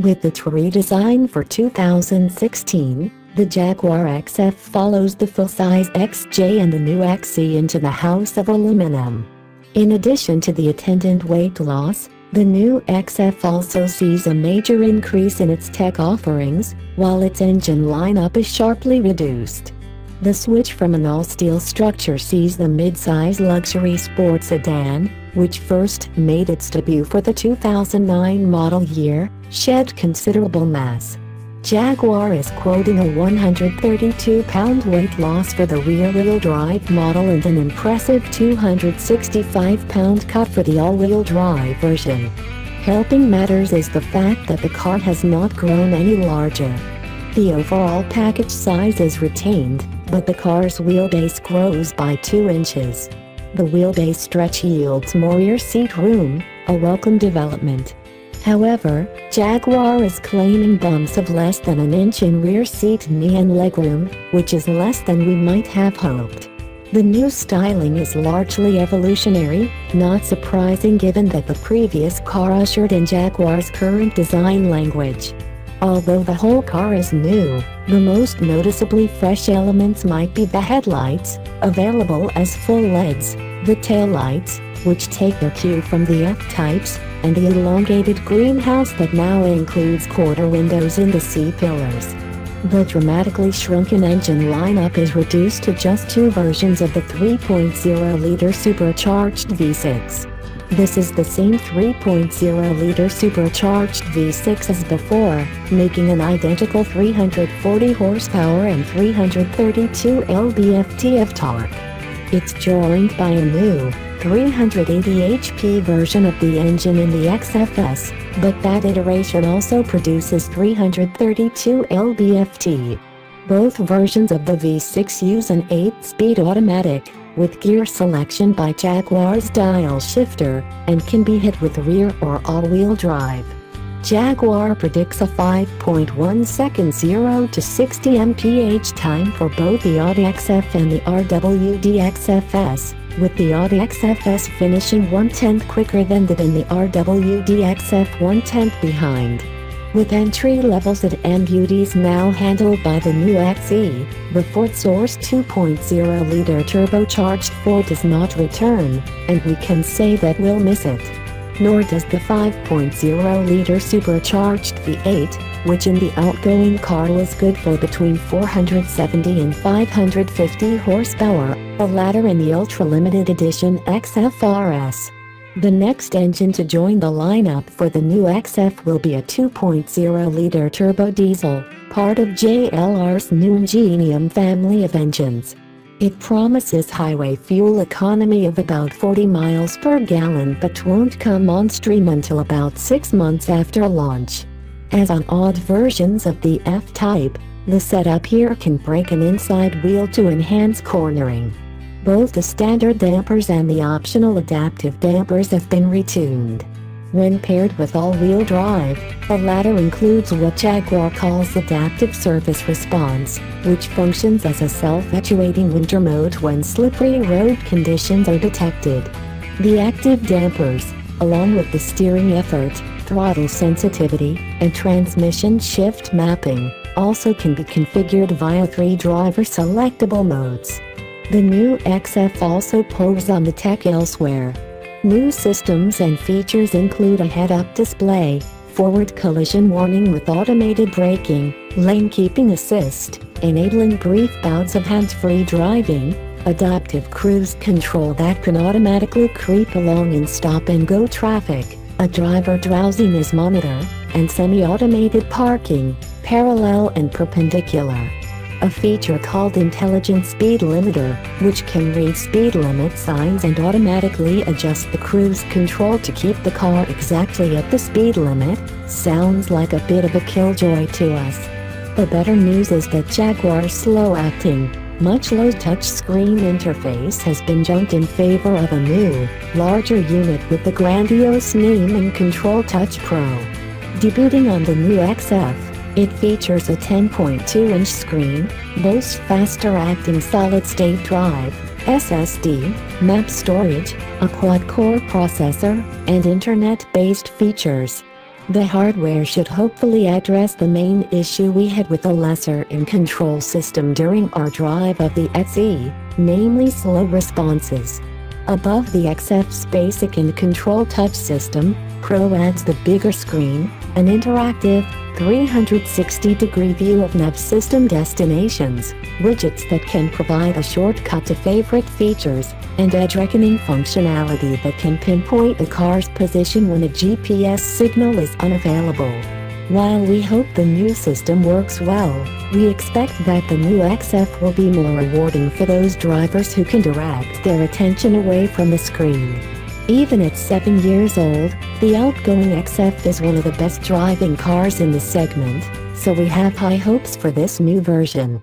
With the redesign for 2016, the Jaguar XF follows the full-size XJ and the new XE into the house of aluminum. In addition to the attendant weight loss, the new XF also sees a major increase in its tech offerings, while its engine lineup is sharply reduced. The switch from an all-steel structure sees the mid-size luxury sports sedan, which first made its debut for the 2009 model year, shed considerable mass. Jaguar is quoting a 132-pound weight loss for the rear-wheel drive model and an impressive 265-pound cut for the all-wheel drive version. Helping matters is the fact that the car has not grown any larger. The overall package size is retained, but the car's wheelbase grows by 2 inches. The wheelbase stretch yields more rear seat room, a welcome development. However, Jaguar is claiming bumps of less than an inch in rear seat knee and legroom, which is less than we might have hoped. The new styling is largely evolutionary, not surprising given that the previous car ushered in Jaguar's current design language. Although the whole car is new, the most noticeably fresh elements might be the headlights, available as full LEDs, the taillights, which take their cue from the F-types, and the elongated greenhouse that now includes quarter windows in the C-pillars. The dramatically shrunken engine lineup is reduced to just 2 versions of the 3.0-liter supercharged V6. This is the same 3.0-liter supercharged V6 as before, making an identical 340 horsepower and 332 lb-ft of torque. It's joined by a new 380 HP version of the engine in the XFS, but that iteration also produces 332 lb-ft. Both versions of the V6 use an 8-speed automatic, with gear selection by Jaguar's dial shifter, and can be hit with rear or all-wheel drive. Jaguar predicts a 5.1 second 0 to 60 mph time for both the Audi XF and the RWD XFS, with the Audi XFS finishing 1/10 quicker than that in the RWD XF 1/10 behind. With entry levels at MBUDs now handled by the new XE, the Ford Source 2.0-liter turbocharged 4 does not return, and we can say that we'll miss it. Nor does the 5.0-liter supercharged V8, which in the outgoing car was good for between 470 and 550 horsepower, the latter in the ultra-limited edition XFRS. The next engine to join the lineup for the new XF will be a 2.0-liter turbo diesel, part of JLR's new Ingenium family of engines. It promises highway fuel economy of about 40 miles per gallon but won't come on stream until about 6 months after launch. As on odd versions of the F-Type, the setup here can break an inside wheel to enhance cornering. Both the standard dampers and the optional adaptive dampers have been retuned. When paired with all-wheel drive, the latter includes what Jaguar calls adaptive surface response, which functions as a self-actuating winter mode when slippery road conditions are detected. The active dampers, along with the steering effort, throttle sensitivity, and transmission shift mapping, also can be configured via 3 driver selectable modes. The new XF also pulls on the tech elsewhere. New systems and features include a head-up display, forward collision warning with automated braking, lane keeping assist, enabling brief bouts of hands-free driving, adaptive cruise control that can automatically creep along in stop-and-go traffic, a driver drowsiness monitor, and semi-automated parking, parallel and perpendicular. A feature called Intelligent Speed Limiter, which can read speed limit signs and automatically adjust the cruise control to keep the car exactly at the speed limit, sounds like a bit of a killjoy to us. The better news is that Jaguar's slow-acting, much-low touchscreen interface has been junked in favor of a new, larger unit with the grandiose name and Control Touch Pro. Debuting on the new XF, it features a 10.2-inch screen, boasts faster-acting solid-state drive, SSD, map storage, a quad-core processor, and internet-based features. The hardware should hopefully address the main issue we had with the lesser in-control system during our drive of the XE, namely slow responses. Above the XF's basic in-control touch system, Pro adds the bigger screen, an interactive, 360-degree view of nav system destinations, widgets that can provide a shortcut to favorite features, and edge-reckoning functionality that can pinpoint a car's position when a GPS signal is unavailable. While we hope the new system works well, we expect that the new XF will be more rewarding for those drivers who can direct their attention away from the screen. Even at 7 years old, the outgoing XF is one of the best driving cars in the segment, so we have high hopes for this new version.